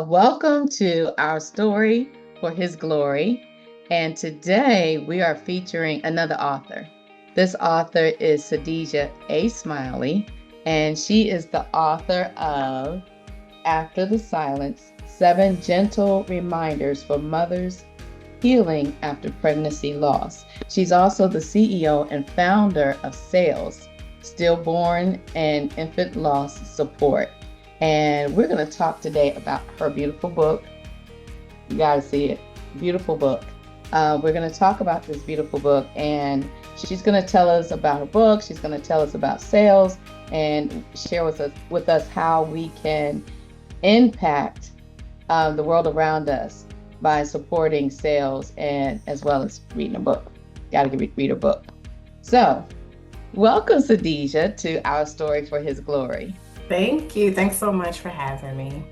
Welcome to our story for His glory. And today we are featuring another author. This author is Sadija A. Smiley, and she is the author of After the Silence 7 Gentle Reminders for Mothers Healing After Pregnancy Loss. She's also the CEO and founder of SAILS, Stillborn and Infant Loss Support. And we're going to talk today about her beautiful book. You got to see it. Beautiful book. We're going to talk about this beautiful book, and she's going to tell us about her book. She's going to tell us about SAILS and share with us how we can impact the world around us by supporting SAILS and as well as reading a book. Got to read a book. So, welcome, Sadija, to our story for His glory. Thank you. Thanks so much for having me.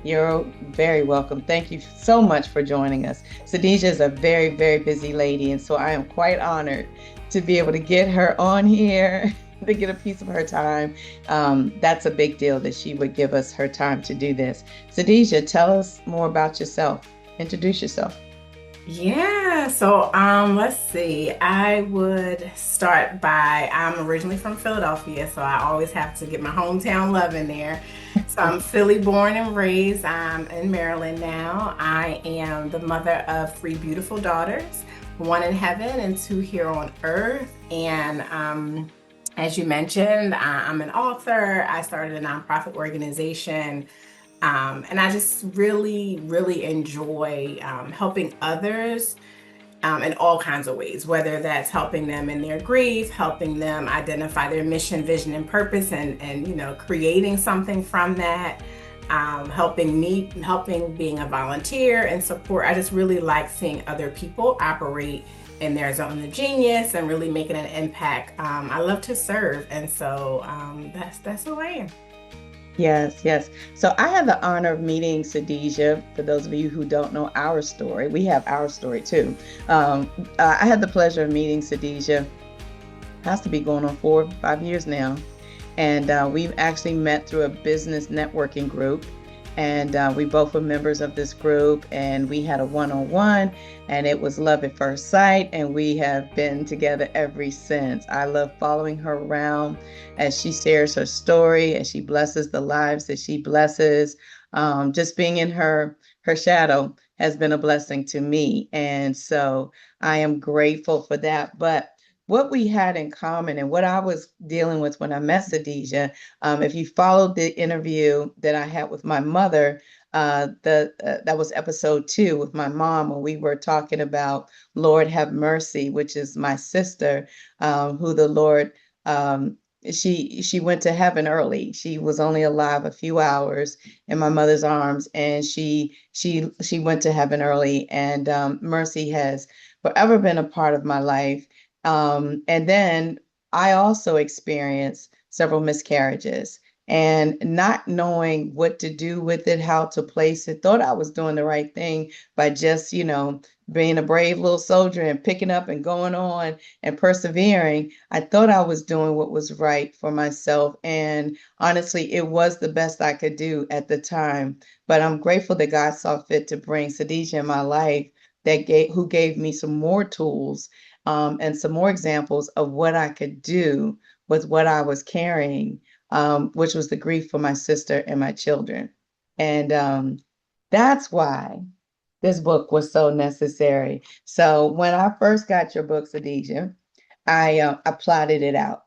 You're very welcome. Thank you so much for joining us. Sadija is a very, very busy lady, and so I am quite honored to be able to get her on here, to get a piece of her time. That's a big deal that she would give us her time to do this. Sadija, tell us more about yourself. Introduce yourself. Let's see. I would start by I'm originally from Philadelphia, so I always have to get my hometown love in there. So I'm Philly born and raised. I'm in Maryland now. I am the mother of three beautiful daughters, one in heaven and two here on earth. And as you mentioned, I'm an author. I started a nonprofit organization. And I just really, really enjoy helping others in all kinds of ways, whether that's helping them in their grief, helping them identify their mission, vision, and purpose, and creating something from that, helping being a volunteer and support. I just really like seeing other people operate in their zone of genius and really making an impact. I love to serve, and so that's who I am. Yes, yes. So I had the honor of meeting Sadija. For those of you who don't know our story, we have our story too. I had the pleasure of meeting Sadija. Has to be going on 4 or 5 years now. And we've actually met through a business networking group. And we both were members of this group, and we had a one-on-one, and it was love at first sight, and we have been together ever since. I love following her around as she shares her story, as she blesses the lives that she blesses. Just being in her shadow has been a blessing to me, and so I am grateful for that. But what we had in common and what I was dealing with when I met Sadija, if you followed the interview that I had with my mother, that was episode 2 with my mom, when we were talking about Lord Have Mercy, which is my sister, who the Lord she went to heaven early. She was only alive a few hours in my mother's arms, and she went to heaven early. And Mercy has forever been a part of my life. And then I also experienced several miscarriages, and not knowing what to do with it, how to place it, thought I was doing the right thing by just, being a brave little soldier and picking up and going on and persevering. I thought I was doing what was right for myself. And honestly, it was the best I could do at the time. But I'm grateful that God saw fit to bring Sadisha in my life, who gave me some more tools, and some more examples of what I could do with what I was carrying, which was the grief for my sister and my children. And that's why this book was so necessary. So when I first got your book, Sadija, I plotted it out.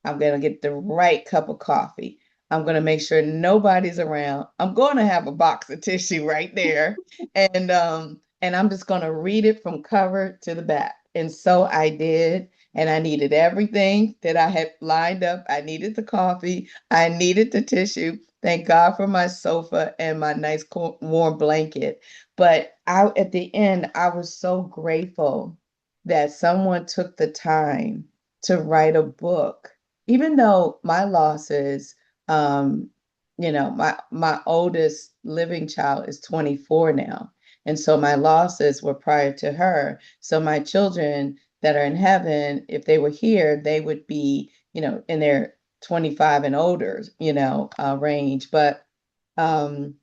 I'm going to get the right cup of coffee. I'm going to make sure nobody's around. I'm going to have a box of tissue right there. And I'm just going to read it from cover to the back. And so I did. And I needed everything that I had lined up. I needed the coffee. I needed the tissue. Thank God for my sofa and my nice warm blanket. But at the end, I was so grateful that someone took the time to write a book, even though my losses, um, my oldest living child is 24 now. And so my losses were prior to her. So my children that are in heaven, if they were here, they would be, in their 25 and older, range. But um,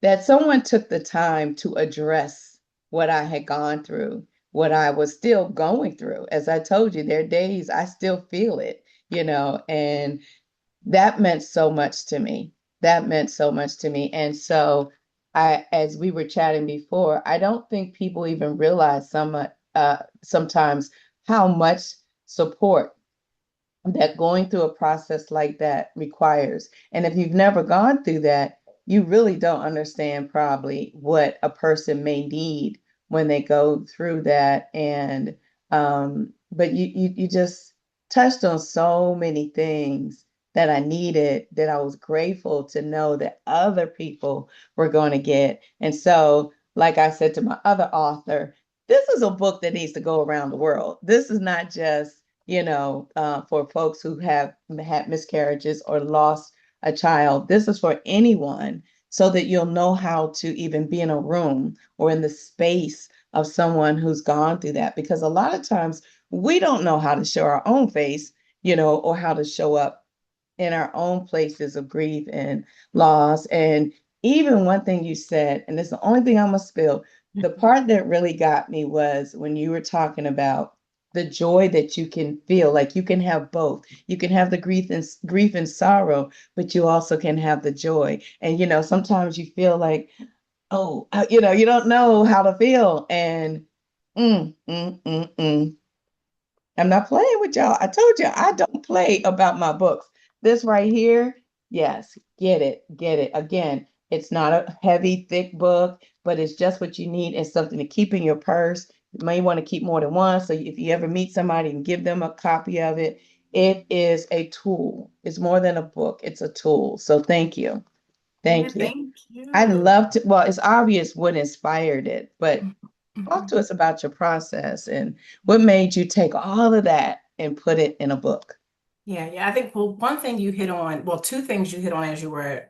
that someone took the time to address what I had gone through, what I was still going through. As I told you, there are days I still feel it, and that meant so much to me. That meant so much to me. And so as we were chatting before, I don't think people even realize sometimes how much support that going through a process like that requires. And if you've never gone through that, you really don't understand probably what a person may need when they go through that. And but you just touched on so many things that I needed, that I was grateful to know that other people were going to get. And so, like I said to my other author, this is a book that needs to go around the world. This is not just for folks who have had miscarriages or lost a child. This is for anyone so that you'll know how to even be in a room or in the space of someone who's gone through that. Because a lot of times we don't know how to show our own face, or how to show up in our own places of grief and loss. And even one thing you said, and it's the only thing I'm gonna spill, the part that really got me was when you were talking about the joy that you can feel. Like you can have both. You can have the grief and sorrow, but you also can have the joy. And sometimes you feel like, oh, you don't know how to feel. And mm, mm, mm, mm. I'm not playing with y'all. I told you I don't play about my books. This right here, yes, get it, get it. Again, it's not a heavy, thick book, but it's just what you need. It's something to keep in your purse. You may want to keep more than one. So if you ever meet somebody and give them a copy of it, it is a tool. It's more than a book, it's a tool. So thank you. Yeah, Thank you. thank I'd you. love to, well, it's obvious what inspired it, but talk Mhm. to us about your process and what made you take all of that and put it in a book. Yeah, yeah. I think, well, one thing you hit on, well, two things you hit on as you were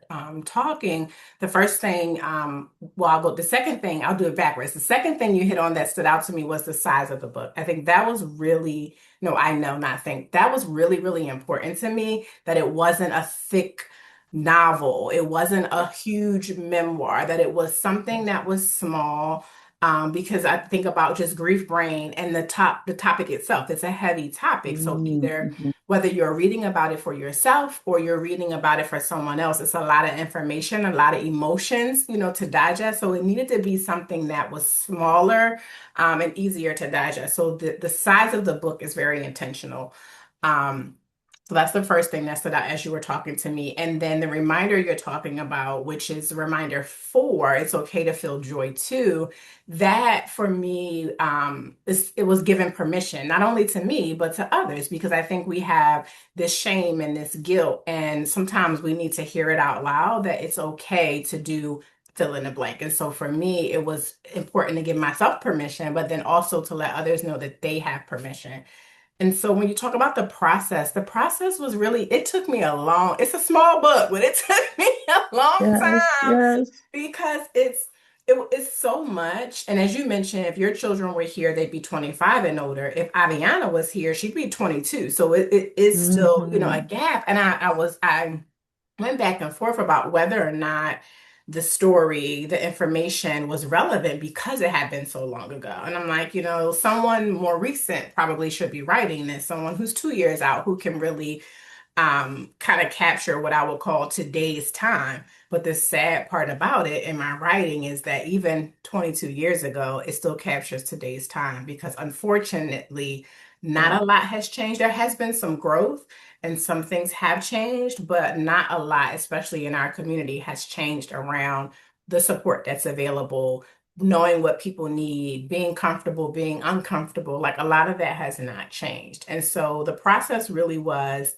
talking. The first thing, the second thing, I'll do it backwards. The second thing you hit on that stood out to me was the size of the book. I think that was really, no, I know, not think, that was really, really important to me, that it wasn't a thick novel. It wasn't a huge memoir, that it was something that was small. Because I think about just grief brain and the topic itself. It's a heavy topic. So either Mhm. whether you're reading about it for yourself or you're reading about it for someone else, it's a lot of information, a lot of emotions, to digest. So it needed to be something that was smaller, and easier to digest. So the size of the book is very intentional. Um, so that's the first thing that stood out as you were talking to me. And then the reminder you're talking about, which is reminder 4, it's okay to feel joy too. That for me, it was given permission, not only to me, but to others, because I think we have this shame and this guilt. And sometimes we need to hear it out loud that it's okay to do fill in the blank. And so for me, it was important to give myself permission, but then also to let others know that they have permission. And so when you talk about the process was really, it took me it's a small book, but it took me a long Yes, time yes. because it's so much. And as you mentioned, if your children were here, they'd be 25 and older. If Aviana was here, she'd be 22. So it is still, a Mhm. gap. And I went back and forth about whether or not the information was relevant because it had been so long ago. And I'm like, someone more recent probably should be writing this, someone who's 2 years out who can really kind of capture what I would call today's time. But the sad part about it in my writing is that even 22 years ago, it still captures today's time because unfortunately, Yeah. not a lot has changed. There has been some growth and some things have changed, but not a lot, especially in our community, has changed around the support that's available, knowing what people need, being comfortable, being uncomfortable. Like a lot of that has not changed. And so the process really was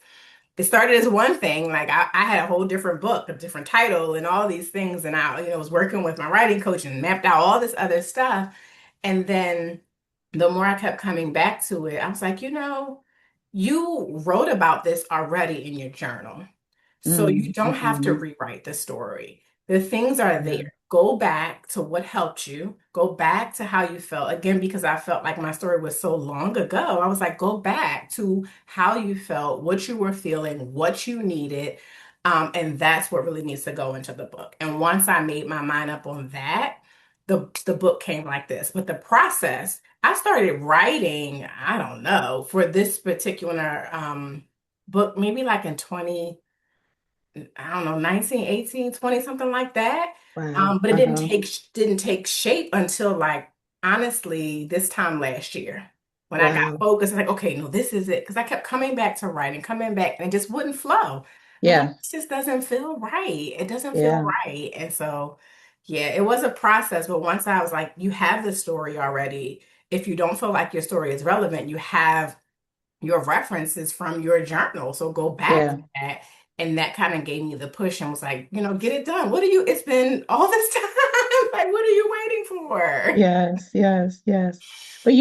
it started as one thing. Like I had a whole different book, a different title, and all these things. And I, was working with my writing coach and mapped out all this other stuff. And then the more I kept coming back to it, I was like, you wrote about this already in your journal. So you don't have to Mhm. rewrite the story. The things are Yeah. there. Go back to what helped you. Go back to how you felt. Again, because I felt like my story was so long ago, I was like, go back to how you felt, what you were feeling, what you needed. And that's what really needs to go into the book. And once I made my mind up on that, the book came like this. But the process, I started writing, I don't know, for this particular book, maybe like in 20, I don't know, 19, 18, 20, something like that. Wow. But it Uh-huh. didn't take shape until like honestly this time last year. When I got Wow. focused, like, okay, no, this is it. Because I kept coming back to writing, coming back, and it just wouldn't flow. And I'm like, Yeah. this just doesn't feel right. It doesn't feel Yeah. right. And so, yeah, it was a process. But once I was like, you have the story already. If you don't feel like your story is relevant, you have your references from your journal. So go back to Yeah. that. And that kind of gave me the push and was like, get it done. It's been all this time. Like, what are you waiting for? Yes, yes, yes. But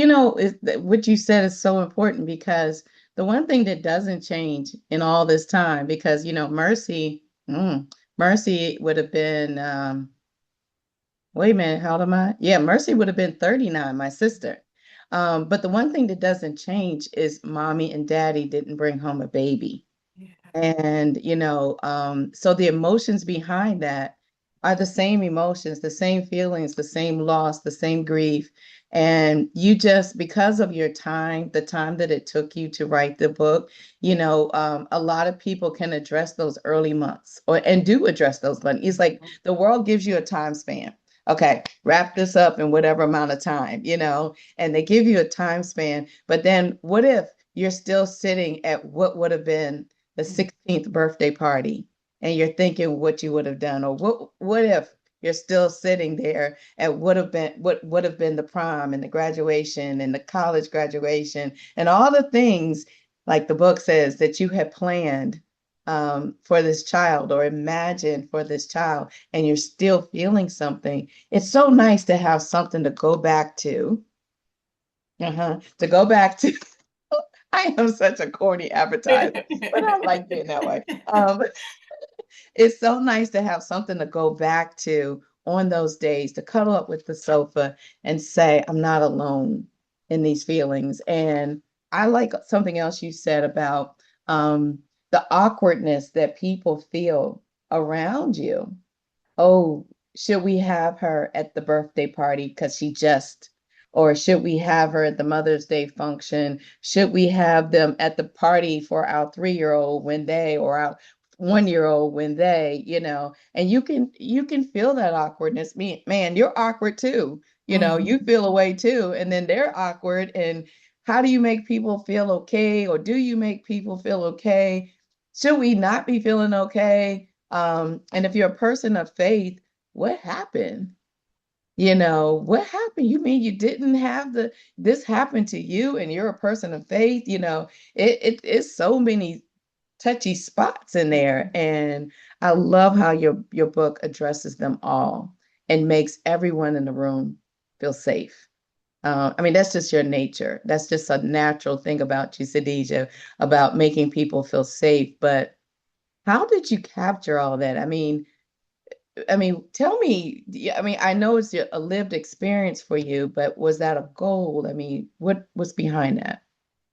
what you said is so important because the one thing that doesn't change in all this time, because Mercy would have been, wait a minute, how old am I? Yeah, Mercy would have been 39, my sister. But the one thing that doesn't change is mommy and daddy didn't bring home a baby. Yeah. And, so the emotions behind that are the same emotions, the same feelings, the same loss, the same grief. And you just, because of your time, the time that it took you to write the book, a lot of people can address those early months and do address those months. It's like the world gives you a time span. Okay, wrap this up in whatever amount of time, and they give you a time span. But then what if you're still sitting at what would have been the 16th birthday party and you're thinking what you would have done, or what if you're still sitting there at what would have been the prom and the graduation and the college graduation and all the things like the book says that you had planned for this child or imagined for this child, and you're still feeling something. It's so nice to have something to go back to. To go back to. I am such a corny advertiser, but I like being that way. It's so nice to have something to go back to on those days, to cuddle up with the sofa and say, I'm not alone in these feelings. And I like something else you said about the awkwardness that people feel around you. Oh, should we have her at the birthday party because or should we have her at the Mother's Day function? Should we have them at the party for our 3-year-old when or our 1-year-old when and you can feel that awkwardness. Man, you're awkward too. You Mhm. feel away too, and then they're awkward. And how do you make people feel okay? Or do you make people feel okay? Should we not be feeling okay? And if you're a person of faith, what happened? What happened? You mean you didn't have this happen to you and you're a person of faith? It's so many touchy spots in there. And I love how your book addresses them all and makes everyone in the room feel safe. I mean, that's just your nature. That's just a natural thing about you, Sadija, about making people feel safe. But how did you capture all that? I mean, tell me. Yeah, I mean, I know it's a lived experience for you, but was that a goal? I mean, what was behind that?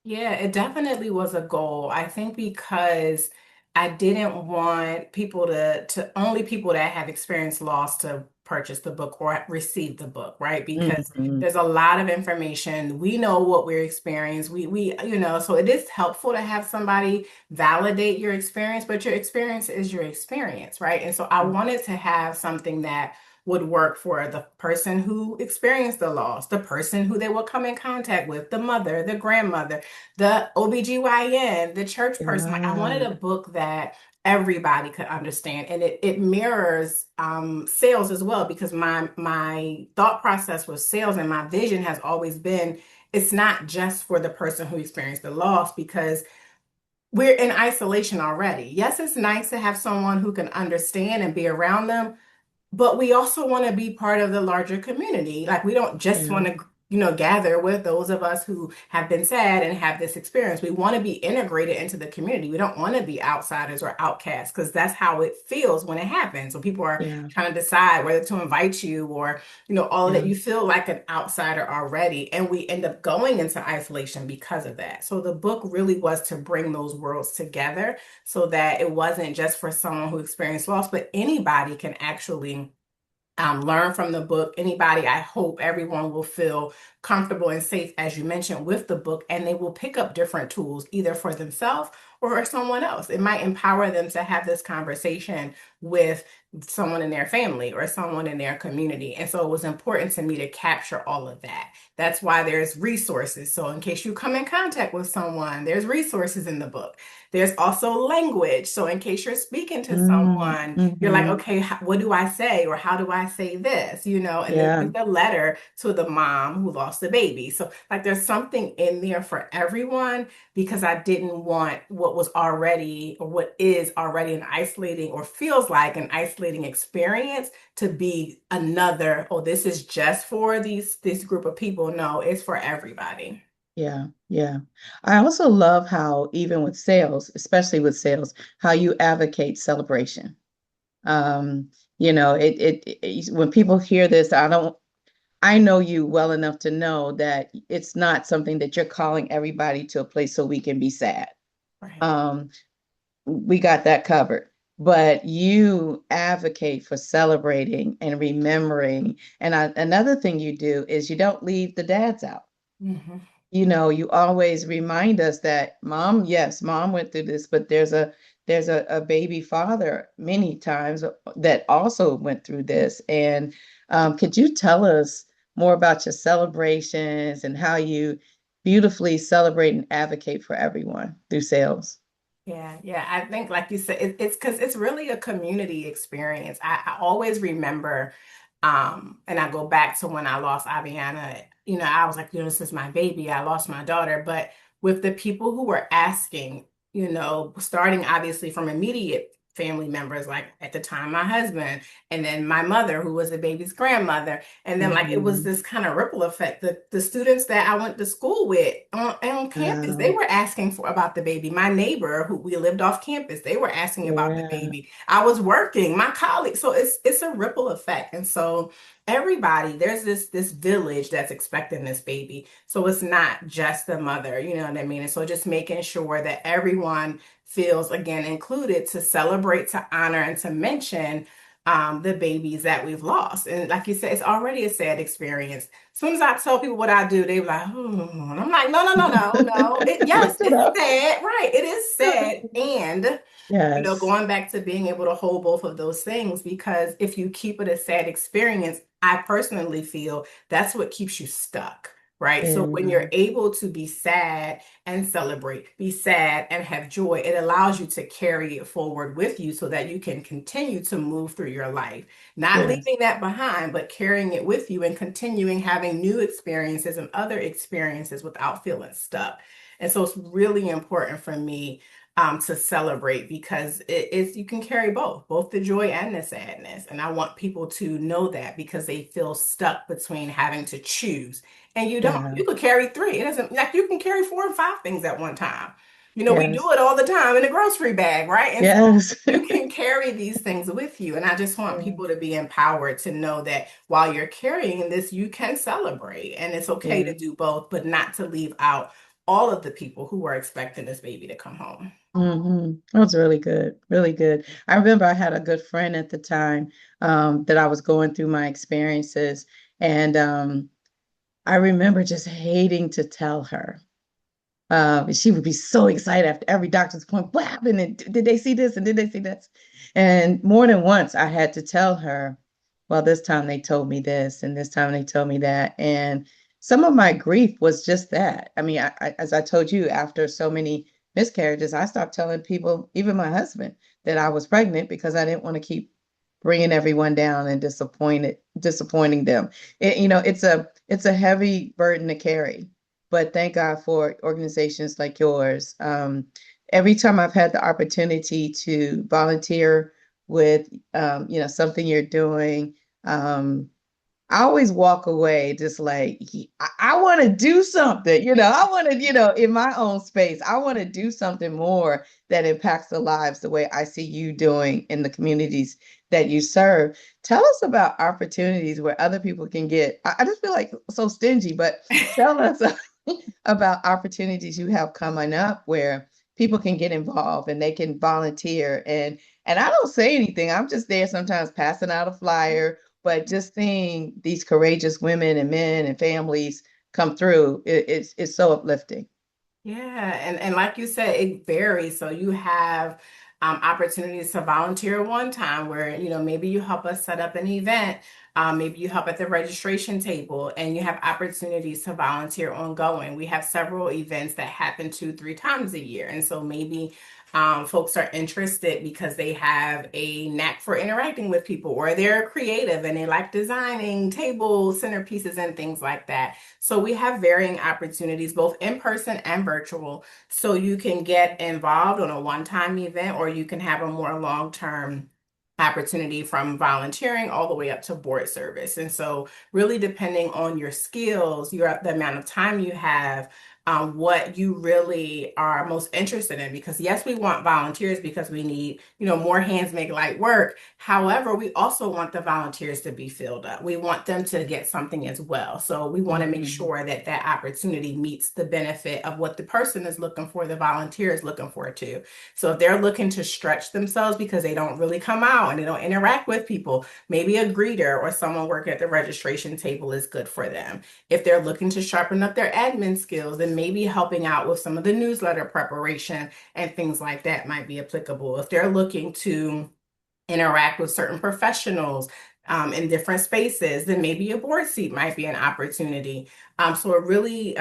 Yeah, it definitely was a goal. I think because I didn't want people to only people that have experienced loss to purchase the book or receive the book, right? Because Hmm. there's a lot of information. We know what we're experiencing. So it is helpful to have somebody validate your experience, but your experience is your experience, right? And so I wanted to have something that would work for the person who experienced the loss, the person who they will come in contact with, the mother, the grandmother, the OBGYN, the church person. Like I wanted Yeah, a book that everybody could understand. And it mirrors sales as well, because my thought process was sales and my vision has always been it's not just for the person who experienced the loss, because we're in isolation already. Yes, it's nice to have someone who can understand and be around them, but we also want to be part of the larger community. Like we don't just yeah, want to gather with those of us who have been sad and have this experience. We want to be integrated into the community. We don't want to be outsiders or outcasts because that's how it feels when it happens. So people are Yeah, trying to decide whether to invite you or, all of that. yeah, You feel like an outsider already. And we end up going into isolation because of that. So the book really was to bring those worlds together so that it wasn't just for someone who experienced loss, but anybody can actually learn from the book. Anybody, I hope everyone will feel comfortable and safe, as you mentioned, with the book, and they will pick up different tools either for themselves or for someone else. It might empower them to have this conversation with someone in their family or someone in their community. And so it was important to me to capture all of that. That's why there's resources. So in case you come in contact with someone, there's resources in the book. There's also language. So in case you're speaking to someone, you're like, mm-hmm. okay, what do I say? Or how do I say this? And then Yeah, there's a letter to the mom who lost the baby. So like there's something in there for everyone because I didn't want what was already or what is already an isolating or feels like an isolating experience to be another, oh, this is just for this group of people. No, it's for everybody. yeah, yeah. I also love how even with sales, especially with sales, how you advocate celebration. Um, when people hear this, I know you well enough to know that it's not something that you're calling everybody to a place so we can be sad. Right. Um, we got that covered. But you advocate for celebrating and remembering. And another thing you do is you don't leave the dads out. Hmm. You always remind us that mom, yes, mom went through this, but there's a baby father many times that also went through this. And could you tell us more about your celebrations and how you beautifully celebrate and advocate for everyone through sales? Yeah, yeah. I think, like you said, it's because it's really a community experience. I always remember, and I go back to when I lost Aviana. I was like, this is my baby. I lost my daughter, but with the people who were asking, starting obviously from immediate family members, like at the time my husband, and then my mother, who was the baby's grandmother, and then like it was Hmm. this kind of ripple effect. The students that I went to school with on campus, they Wow. were asking for about the baby. My neighbor, who we lived off campus, they were asking about the Yeah. baby. I was working, my colleagues. So it's a ripple effect. And so everybody, there's this village that's expecting this baby. So it's not just the mother, you know what I mean? And so just making sure that everyone feels again included to celebrate, to honor, and to mention the babies that we've lost. And like you said, it's already a sad experience. As soon as I tell people what I do, they are like, oh, and I'm like, no, no, no, no, no. Yes, Switch it it's up. sad, right? It is sad. And Yes. going back to being able to hold both of those things, because if you keep it a sad experience, I personally feel that's what keeps you stuck, right? So when Yeah. you're able to be sad and celebrate, be sad and have joy, it allows you to carry it forward with you so that you can continue to move through your life, not Yes. leaving that behind, but carrying it with you and continuing having new experiences and other experiences without feeling stuck. And so it's really important for me to celebrate because you can carry both the joy and the sadness. And I want people to know that because they feel stuck between having to choose. And you don't. Yeah. You could carry three. It doesn't like you can carry four and five things at one time. We do Yes. it all the time in a grocery bag, right? And so Yes. you can carry these things with you. And I just want Yeah. people to be empowered to know that while you're carrying this, you can celebrate. And it's okay Yeah. to do both, but not to leave out all of the people who are expecting this baby to come home. That was really good, really good. I remember I had a good friend at the time that I was going through my experiences, and I remember just hating to tell her. She would be so excited after every doctor's appointment. What happened? And did they see this? And did they see this? And more than once, I had to tell her, well, this time they told me this, and this time they told me that. And some of my grief was just that. I mean, as I told you, after so many miscarriages, I stopped telling people, even my husband, that I was pregnant because I didn't want to keep bringing everyone down and disappointing them. It's a heavy burden to carry, but thank God for organizations like yours. Every time I've had the opportunity to volunteer with, something you're doing, um, I always walk away just like I want to do something, I want to, in my own space, I want to do something more that impacts the lives the way I see you doing in the communities that you serve. Tell us about opportunities where other people can get, I just feel like so stingy, but tell us about opportunities you have coming up where people can get involved and they can volunteer and I don't say anything. I'm just there sometimes passing out a flyer, but just seeing these courageous women and men and families come through, it's so uplifting. Yeah, and like you said, it varies. So you have opportunities to volunteer one time where, maybe you help us set up an event, maybe you help at the registration table, and you have opportunities to volunteer ongoing. We have several events that happen 2, 3 times a year. And so maybe folks are interested because they have a knack for interacting with people, or they're creative and they like designing table centerpieces and things like that. So we have varying opportunities, both in person and virtual. So you can get involved on a one-time event, or you can have a more long-term opportunity from volunteering all the way up to board service. And so really depending on your skills, the amount of time you have, what you really are most interested in. Because yes, we want volunteers because we need, more hands make light work. However, we also want the volunteers to be filled up. We want them to get something as well. So we want to make Mhm. sure that that opportunity meets the benefit of what the person is looking for, the volunteer is looking for too. So if they're looking to stretch themselves because they don't really come out and they don't interact with people, maybe a greeter or someone working at the registration table is good for them. If they're looking to sharpen up their admin skills, then maybe helping out with some of the newsletter preparation and things like that might be applicable. If they're looking to interact with certain professionals in different spaces, then maybe a board seat might be an opportunity. So it really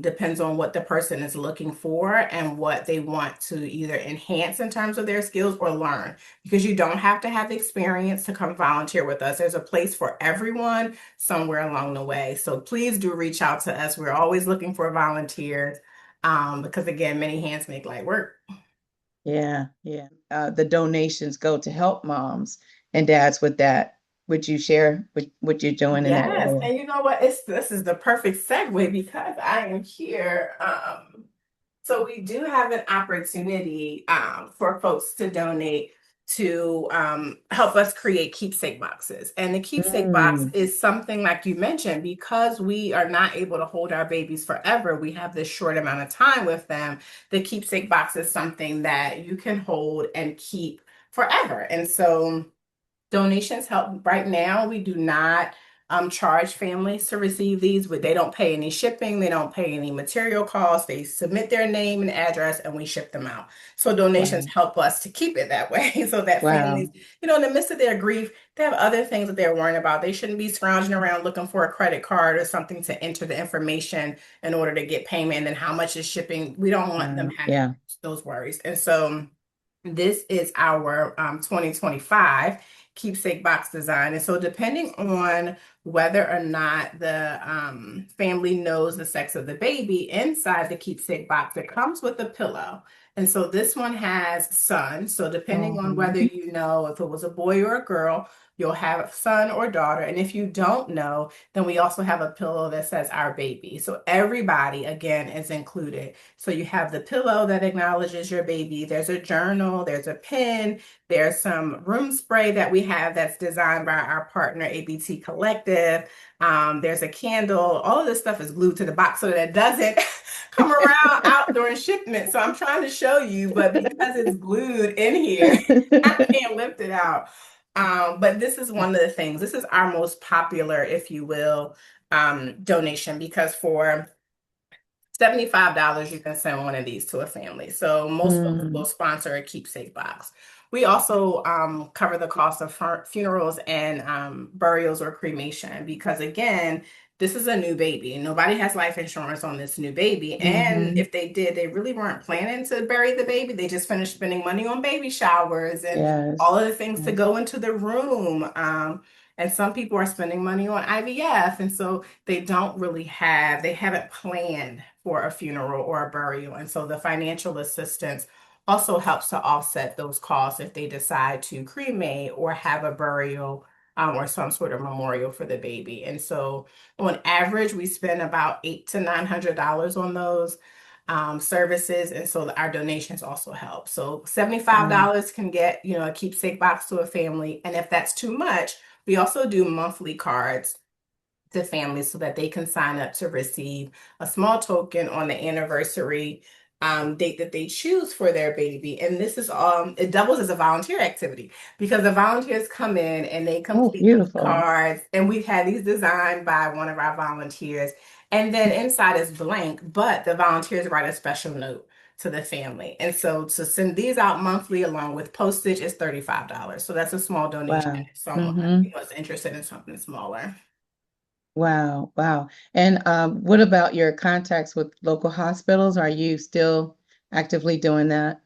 depends on what the person is looking for and what they want to either enhance in terms of their skills or learn. Because you don't have to have experience to come volunteer with us. There's a place for everyone somewhere along the way. So please do reach out to us. We're always looking for volunteers because, again, many hands make light work. Yeah, yeah. The donations go to help moms and dads with that. Would you share what you're doing in that Yes, area? and you know what? This is the perfect segue because I am here. So we do have an opportunity for folks to donate to help us create keepsake boxes. And the keepsake box Mm, is something like you mentioned, because we are not able to hold our babies forever. We have this short amount of time with them. The keepsake box is something that you can hold and keep forever. And so donations help. Right now, we do not charge families to receive these, but they don't pay any shipping, they don't pay any material costs. They submit their name and address, and we ship them out. So donations wow, help us to keep it that way, so that families, wow. in the midst of their grief, they have other things that they're worrying about. They shouldn't be scrounging around looking for a credit card or something to enter the information in order to get payment. And then how much is shipping? We don't want them having Yeah. those worries. And so this is our 2025 keepsake box design. And so, depending on whether or not the family knows the sex of the baby, inside the keepsake box, it comes with a pillow. And so, this one has son. So, depending on whether Mhm. you know if it was a boy or a girl, you'll have son or daughter. And if you don't know, then we also have a pillow that says our baby. So, everybody, again, is included. So you have the pillow that acknowledges your baby. There's a journal, there's a pen, there's some room spray that we have that's designed by our partner, ABT Collective. There's a candle. All of this stuff is glued to the box so that it doesn't come around out during shipment. So I'm trying to show you, but because it's glued in here, I can't lift it out. But this is one of the things. This is our most popular, if you will, donation, because for $75, you can send one of these to a family. So most folks will Mm, sponsor a keepsake box. We also cover the cost of funerals and burials or cremation because, again, this is a new baby. Nobody has life insurance on this new baby. And mhm. if they did, they really weren't planning to bury the baby. They just finished spending money on baby showers and all Yes. of the things to Yes. go into the room. And some people are spending money on IVF. And so they haven't planned for a funeral or a burial. And so the financial assistance also helps to offset those costs if they decide to cremate or have a burial or some sort of memorial for the baby. And so on average, we spend about $800 to $900 on those services. And so our donations also help. So Wow. $75 can get, a keepsake box to a family. And if that's too much, we also do monthly cards to families so that they can sign up to receive a small token on the anniversary date that they choose for their baby. And this is it doubles as a volunteer activity because the volunteers come in and they Oh, complete these beautiful. cards, and we've had these designed by one of our volunteers. And then inside is blank, but the volunteers write a special note to the family. And so to send these out monthly along with postage is $35. So that's a small donation Wow. if someone, Mm-hmm. is interested in something smaller. Wow. Wow. And what about your contacts with local hospitals? Are you still actively doing that?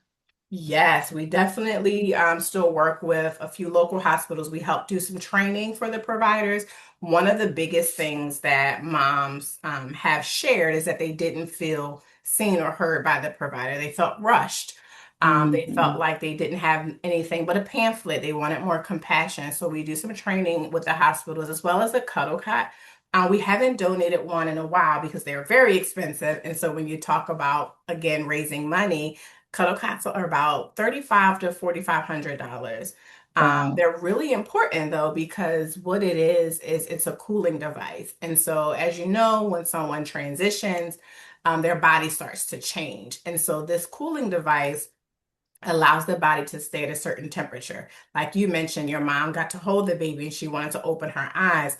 Yes, we definitely still work with a few local hospitals. We help do some training for the providers. One of the biggest things that moms have shared is that they didn't feel seen or heard by the provider. They felt rushed. They Hmm. felt like they didn't have anything but a pamphlet. They wanted more compassion. So we do some training with the hospitals as well as a cuddle cot. We haven't donated one in a while because they're very expensive. And so when you talk about, again, raising money, cuddle cots are about 35 to $4,500. Wow. They're really important though because what it is it's a cooling device. And so, as you know, when someone transitions, their body starts to change. And so, this cooling device allows the body to stay at a certain temperature. Like you mentioned, your mom got to hold the baby and she wanted to open her eyes.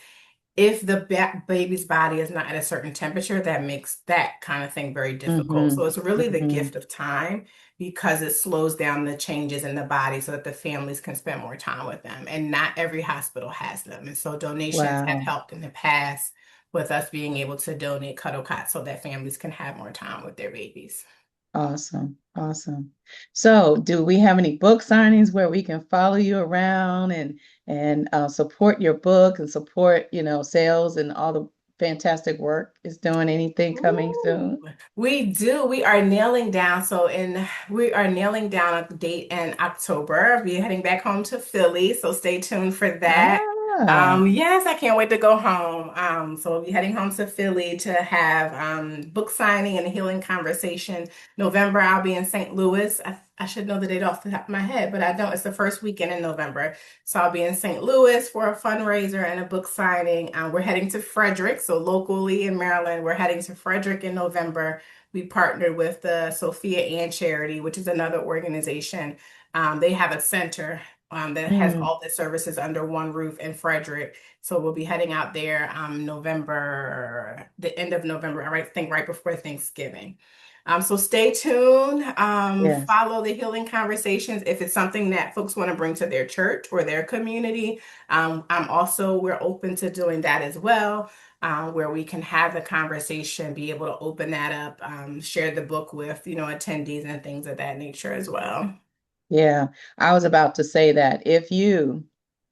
If the baby's body is not at a certain temperature, that makes that kind of thing very difficult. Hmm. So it's really the Hmm. gift of time because it slows down the changes in the body so that the families can spend more time with them. And not every hospital has them. And so donations have Wow. helped in the past with us being able to donate cuddle cots so that families can have more time with their babies. Awesome. Awesome. So, do we have any book signings where we can follow you around and support your book and support, sales and all the fantastic work is doing? Anything coming Ooh, soon? we do. We are nailing down. We are nailing down a date in October. We're heading back home to Philly, so stay tuned for that. Ah. Yes, I can't wait to go home. So we'll be heading home to Philly to have book signing and a healing conversation. November, I'll be in St. Louis. I should know the date off the top of my head, but I don't. It's the first weekend in November. So I'll be in St. Louis for a fundraiser and a book signing. We're heading to Frederick. So locally in Maryland, we're heading to Frederick in November. We partnered with the Sophia Ann Charity, which is another organization. They have a center that has Mm. all the services under one roof in Frederick. So we'll be heading out there November, the end of November, I think right before Thanksgiving. So stay tuned. Yes. Follow the healing conversations if it's something that folks want to bring to their church or their community. We're open to doing that as well, where we can have the conversation, be able to open that up, share the book with, attendees and things of that nature as well. Yeah. I was about to say that if you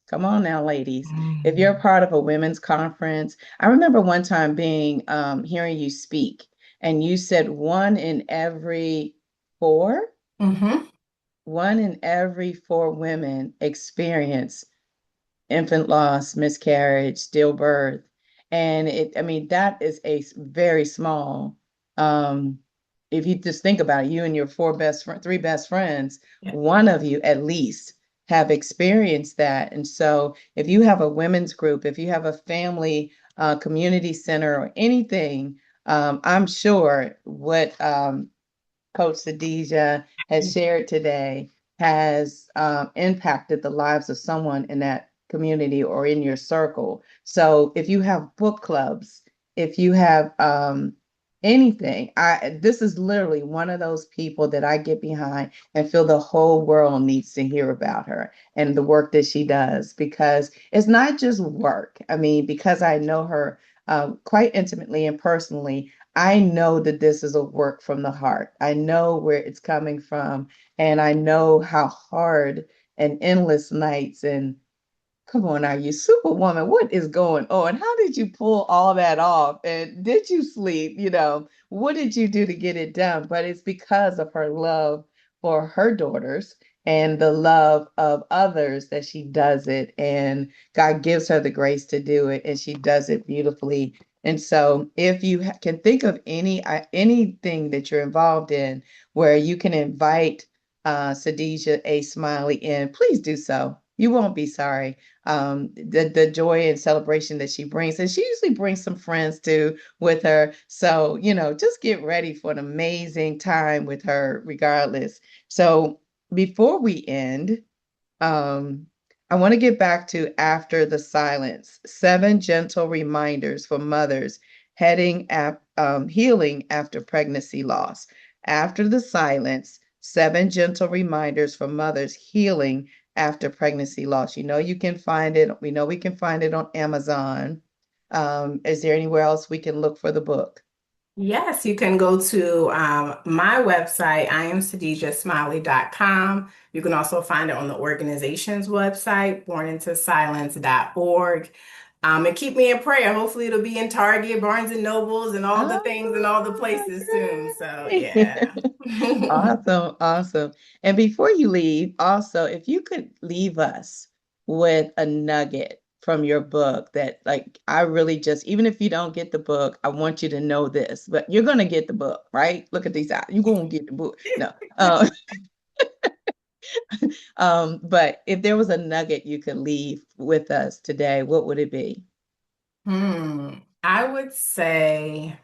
come on now, ladies. If you're a Mm. part of a women's conference, I remember one time being hearing you speak, and you said four, Mm-hmm. one in every four women experience infant loss, miscarriage, stillbirth. And I mean, that is a very small, um, if you just think about it, you and your three best friends, Yeah. one of you at least have experienced that. And so if you have a women's group, if you have a family, community center or anything, I'm sure what Coach Sadija has shared today has impacted the lives of someone in that community or in your circle. So if you have book clubs, if you have anything, this is literally one of those people that I get behind and feel the whole world needs to hear about her and the work that she does because it's not just work. I mean, because I know her quite intimately and personally, I know that this is a work from the heart. I know where it's coming from, and I know how hard and endless nights and come on, are you superwoman? What is going on? How did you pull all that off? And did you sleep? What did you do to get it done? But it's because of her love for her daughters and the love of others that she does it. And God gives her the grace to do it, and she does it beautifully. And so, if you can think of anything that you're involved in where you can invite Sadija A. Smiley in, please do so. You won't be sorry. The joy and celebration that she brings, and she usually brings some friends too with her. So, just get ready for an amazing time with her, regardless. So, before we end, um, I want to get back to After the Silence, 7 gentle reminders for mothers healing after pregnancy loss. After the Silence, 7 gentle reminders for mothers healing after pregnancy loss. You can find it. We know we can find it on Amazon. Is there anywhere else we can look for the book? Yes, you can go to my website, imsadijasmiley.com. You can also find it on the organization's website, bornintosilence.org. And keep me in prayer. Hopefully, it'll be in Target, Barnes and Nobles, and all the things and all the Oh, places soon. So, great. yeah. Awesome, awesome. And before you leave, also, if you could leave us with a nugget from your book that, like, I really just, even if you don't get the book, I want you to know this, but you're going to get the book, right? Look at these eyes. You're going to get the book. No. But if there was a nugget you could leave with us today, what would it be? I would say.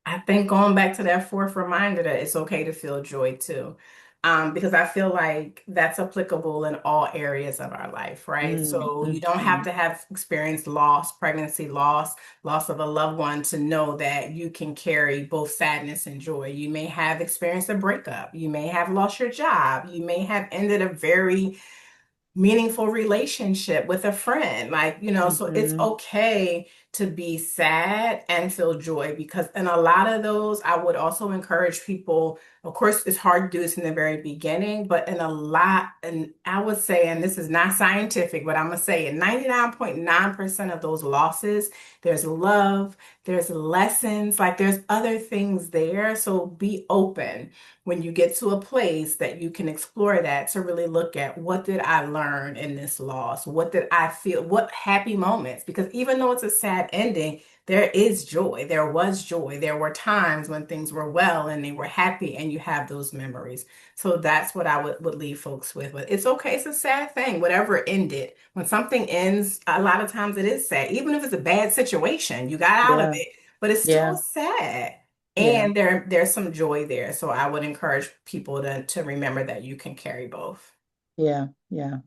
I think going back to that fourth reminder that it's okay to feel joy too. Because I feel like that's applicable in all areas of our life, right? So you don't have Mhm. to have experienced loss, pregnancy loss, loss of a loved one to know that you can carry both sadness and joy. You may have experienced a breakup. You may have lost your job. You may have ended a very meaningful relationship with a friend. So it's Mhm. okay to be sad and feel joy because in a lot of those, I would also encourage people. Of course, it's hard to do this in the very beginning, but in a lot, and I would say, and this is not scientific, but I'm gonna say in 99.9% of those losses, there's love, there's lessons, like there's other things there. So be open when you get to a place that you can explore that to really look at what did I learn in this loss? What did I feel? What happy moments? Because even though it's a sad ending, there is joy. There was joy. There were times when things were well and they were happy and you have those memories. So that's what I would leave folks with. But it's okay. It's a sad thing, whatever ended. When something ends, a lot of times it is sad. Even if it's a bad situation, you got out of Yeah, it, but it's still yeah, sad. yeah, And there's some joy there. So I would encourage people to remember that you can carry both. yeah, yeah.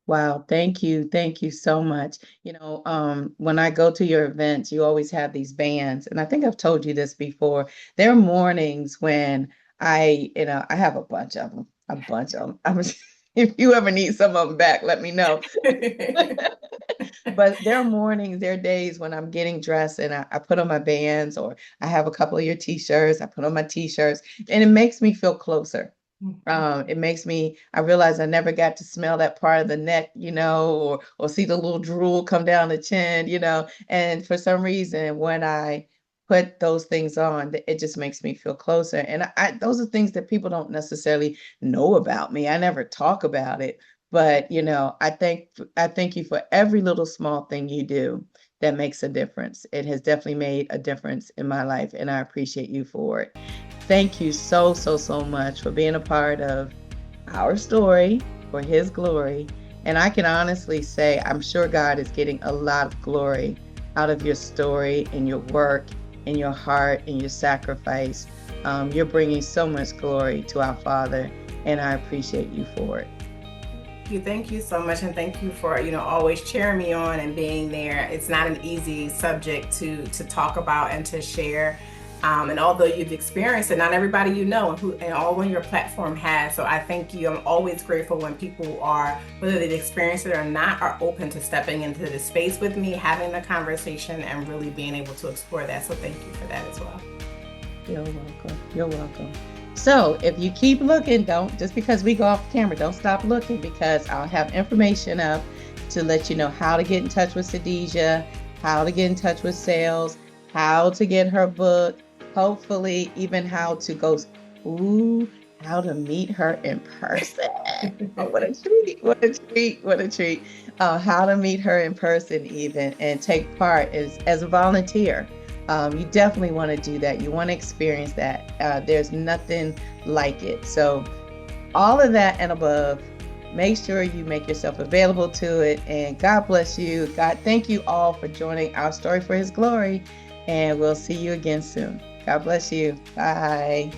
Wow, thank you. Thank you so much. When I go to your events, you always have these bands, and I think I've told you this before. There are mornings when I have a bunch of them, a bunch of them. If you ever need some of them back, let me know. But there are mornings, there are days when I'm getting dressed and I put on my bands, or I have a couple of your t-shirts, I put on my t-shirts, and it makes me feel closer. I realize I never got to smell that part of the neck, or see the little drool come down the chin, and for some reason, when I put those things on, it just makes me feel closer. And those are things that people don't necessarily know about me. I never talk about it, but I thank you for every little small thing you do that makes a difference. It has definitely made a difference in my life, and I appreciate you for it. Thank you so, so, so much for being a part of our story for His glory. And I can honestly say, I'm sure God is getting a lot of glory out of your story and your work and your heart and your sacrifice. You're bringing so much glory to our Father, and I appreciate you for it. Thank you so much, and thank you for always cheering me on and being there. It's not an easy subject to talk about and to share. And although you've experienced it, not everybody and all on your platform has. So I thank you. I'm always grateful when people are, whether they've experienced it or not, are open to stepping into the space with me, having the conversation, and really being able to explore that. So thank you for that as well. You're welcome. You're welcome. So if you keep looking, don't just because we go off camera, don't stop looking, because I'll have information up to let you know how to get in touch with Sadija, how to get in touch with sales, how to get her book, hopefully even how to go Ooh, how to meet her in person. Oh, what a treat. What a treat. What a treat. How to meet her in person, even, and take part as a volunteer. You definitely want to do that. You want to experience that. There's nothing like it. So, all of that and above, make sure you make yourself available to it. And God bless you. God, thank you all for joining our story for His glory. And we'll see you again soon. God bless you. Bye.